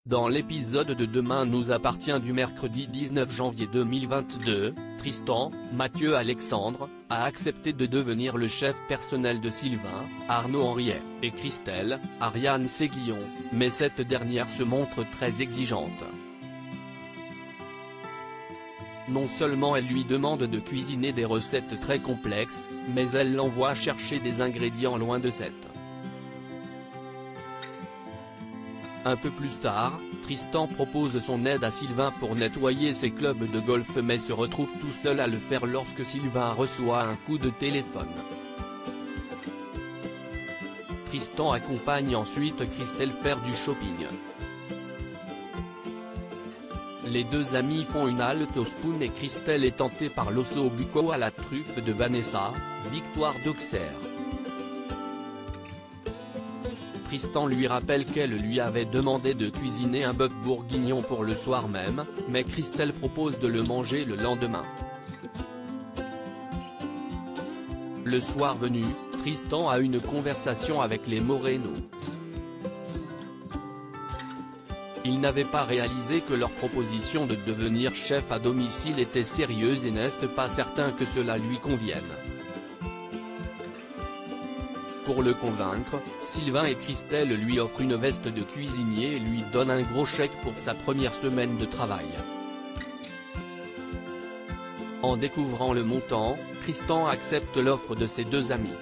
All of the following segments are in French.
Dans l'épisode de Demain nous appartient du mercredi 19 janvier 2022, Tristan, Mathieu Alexandre, a accepté de devenir le chef personnel de Sylvain, Arnaud Henriet, et Christelle, Ariane Séguillon, mais cette dernière se montre très exigeante. Non seulement elle lui demande de cuisiner des recettes très complexes, mais elle l'envoie chercher des ingrédients loin de cette. Un peu plus tard, Tristan propose son aide à Sylvain pour nettoyer ses clubs de golf mais se retrouve tout seul à le faire lorsque Sylvain reçoit un coup de téléphone. Tristan accompagne ensuite Christelle faire du shopping. Les deux amis font une halte au Spoon et Christelle est tentée par l'osso bucco à la truffe de Vanessa, Victoire d'Auxerre. Tristan lui rappelle qu'elle lui avait demandé de cuisiner un bœuf bourguignon pour le soir même, mais Christelle propose de le manger le lendemain. Le soir venu, Tristan a une conversation avec les Moreno. Ils n'avaient pas réalisé que leur proposition de devenir chef à domicile était sérieuse et n'est pas certain que cela lui convienne. Pour le convaincre, Sylvain et Christelle lui offrent une veste de cuisinier et lui donnent un gros chèque pour sa première semaine de travail. En découvrant le montant, Tristan accepte l'offre de ses deux amis.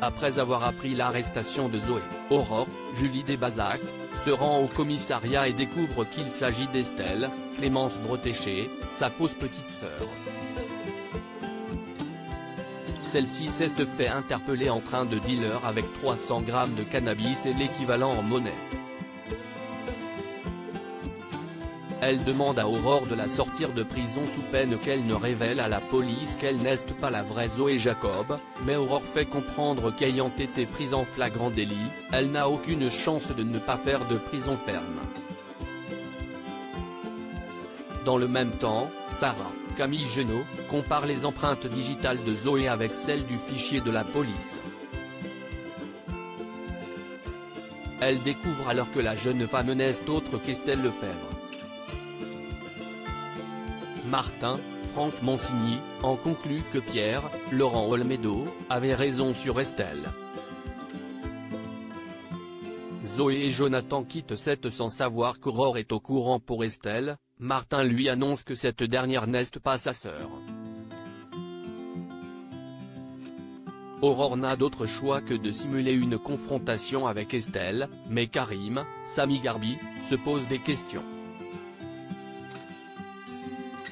Après avoir appris l'arrestation de Zoé, Aurore, Julie Desbazac, se rend au commissariat et découvre qu'il s'agit d'Estelle, Clémence Bretéché, sa fausse petite sœur. Celle-ci s'est fait interpeller en train de dealer avec 300 grammes de cannabis et l'équivalent en monnaie. Elle demande à Aurore de la sortir de prison sous peine qu'elle ne révèle à la police qu'elle n'est pas la vraie Zoé Jacob, mais Aurore fait comprendre qu'ayant été prise en flagrant délit, elle n'a aucune chance de ne pas faire de prison ferme. Dans le même temps, Sarah, Camille Genot, compare les empreintes digitales de Zoé avec celles du fichier de la police. Elle découvre alors que la jeune femme n'est autre qu'Estelle Lefebvre. Martin, Franck Monsigny, en conclut que Pierre, Laurent Olmedo, avait raison sur Estelle. Zoé et Jonathan quittent cette sans savoir qu'Aurore est au courant pour Estelle. Martin lui annonce que cette dernière n'est pas sa sœur. Aurore n'a d'autre choix que de simuler une confrontation avec Estelle, mais Karim, Sami Garbi, se pose des questions.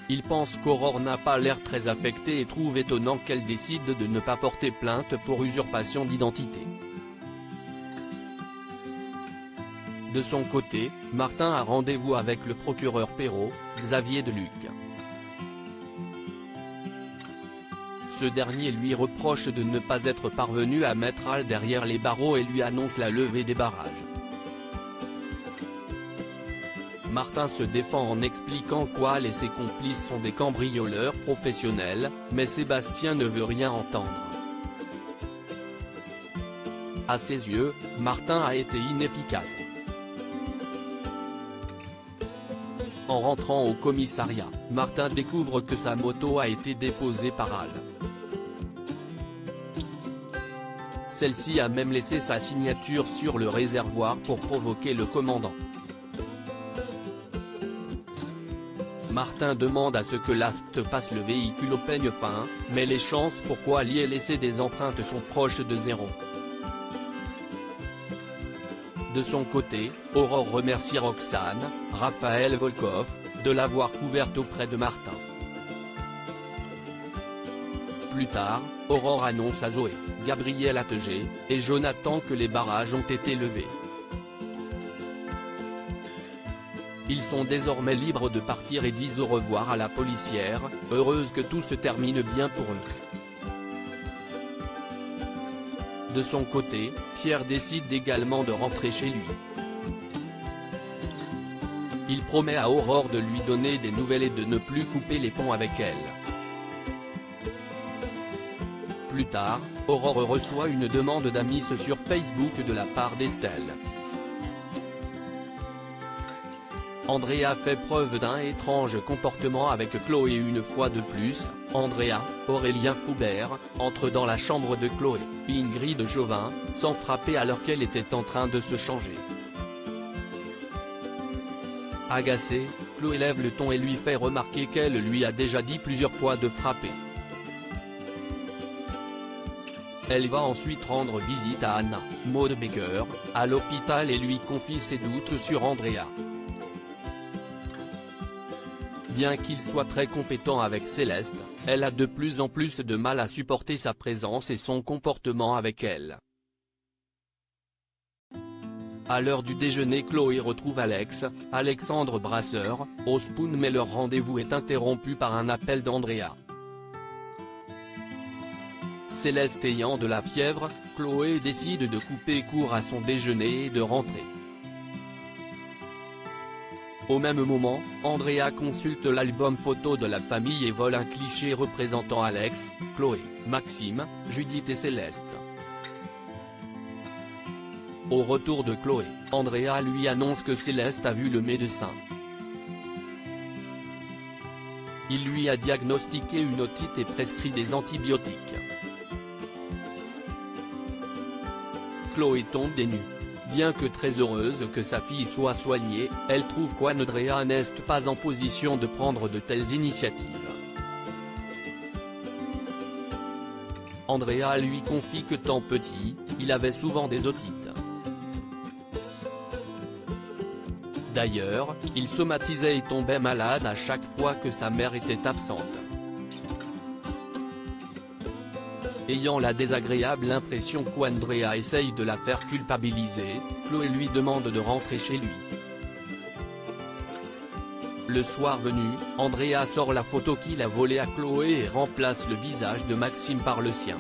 Il pense qu'Aurore n'a pas l'air très affectée et trouve étonnant qu'elle décide de ne pas porter plainte pour usurpation d'identité. De son côté, Martin a rendez-vous avec le procureur Perrault, Xavier Deluc. Ce dernier lui reproche de ne pas être parvenu à mettre Al derrière les barreaux et lui annonce la levée des barrages. Martin se défend en expliquant qu'Al et ses complices sont des cambrioleurs professionnels, mais Sébastien ne veut rien entendre. À ses yeux, Martin a été inefficace. En rentrant au commissariat, Martin découvre que sa moto a été déposée par Al. Celle-ci a même laissé sa signature sur le réservoir pour provoquer le commandant. Martin demande à ce que l'ASPT passe le véhicule au peigne fin, mais les chances pour qu'Al y ait laissé des empreintes sont proches de zéro. De son côté, Aurore remercie Roxane, Raphaël Volkov, de l'avoir couverte auprès de Martin. Plus tard, Aurore annonce à Zoé, Gabriel Attegé, et Jonathan que les barrages ont été levés. Ils sont désormais libres de partir et disent au revoir à la policière, heureuse que tout se termine bien pour eux. De son côté, Pierre décide également de rentrer chez lui. Il promet à Aurore de lui donner des nouvelles et de ne plus couper les ponts avec elle. Plus tard, Aurore reçoit une demande d'amis sur Facebook de la part d'Estelle. Andrea fait preuve d'un étrange comportement avec Chloé une fois de plus. Andrea, Aurélien Foubert, entre dans la chambre de Chloé, Ingrid Jovin, sans frapper alors qu'elle était en train de se changer. Agacée, Chloé lève le ton et lui fait remarquer qu'elle lui a déjà dit plusieurs fois de frapper. Elle va ensuite rendre visite à Anna, Maud Baker, à l'hôpital et lui confie ses doutes sur Andrea. Bien qu'il soit très compétent avec Céleste, elle a de plus en plus de mal à supporter sa présence et son comportement avec elle. À l'heure du déjeuner, Chloé retrouve Alexandre Brasseur, au Spoon mais leur rendez-vous est interrompu par un appel d'Andrea. Céleste ayant de la fièvre, Chloé décide de couper court à son déjeuner et de rentrer. Au même moment, Andrea consulte l'album photo de la famille et vole un cliché représentant Alex, Chloé, Maxime, Judith et Céleste. Au retour de Chloé, Andrea lui annonce que Céleste a vu le médecin. Il lui a diagnostiqué une otite et prescrit des antibiotiques. Chloé tombe des nues. Bien que très heureuse que sa fille soit soignée, elle trouve qu'Andrea n'est pas en position de prendre de telles initiatives. Andrea lui confie que tant petit, il avait souvent des otites. D'ailleurs, il somatisait et tombait malade à chaque fois que sa mère était absente. Ayant la désagréable impression qu'Andrea essaye de la faire culpabiliser, Chloé lui demande de rentrer chez lui. Le soir venu, Andrea sort la photo qu'il a volée à Chloé et remplace le visage de Maxime par le sien.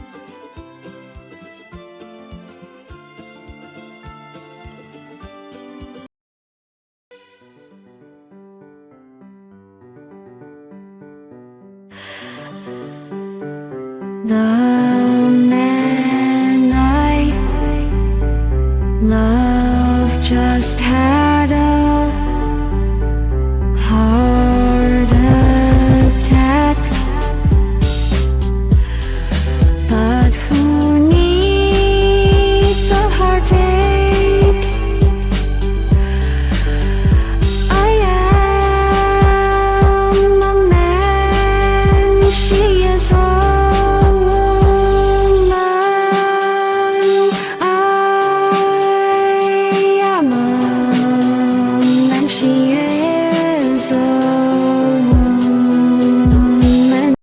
나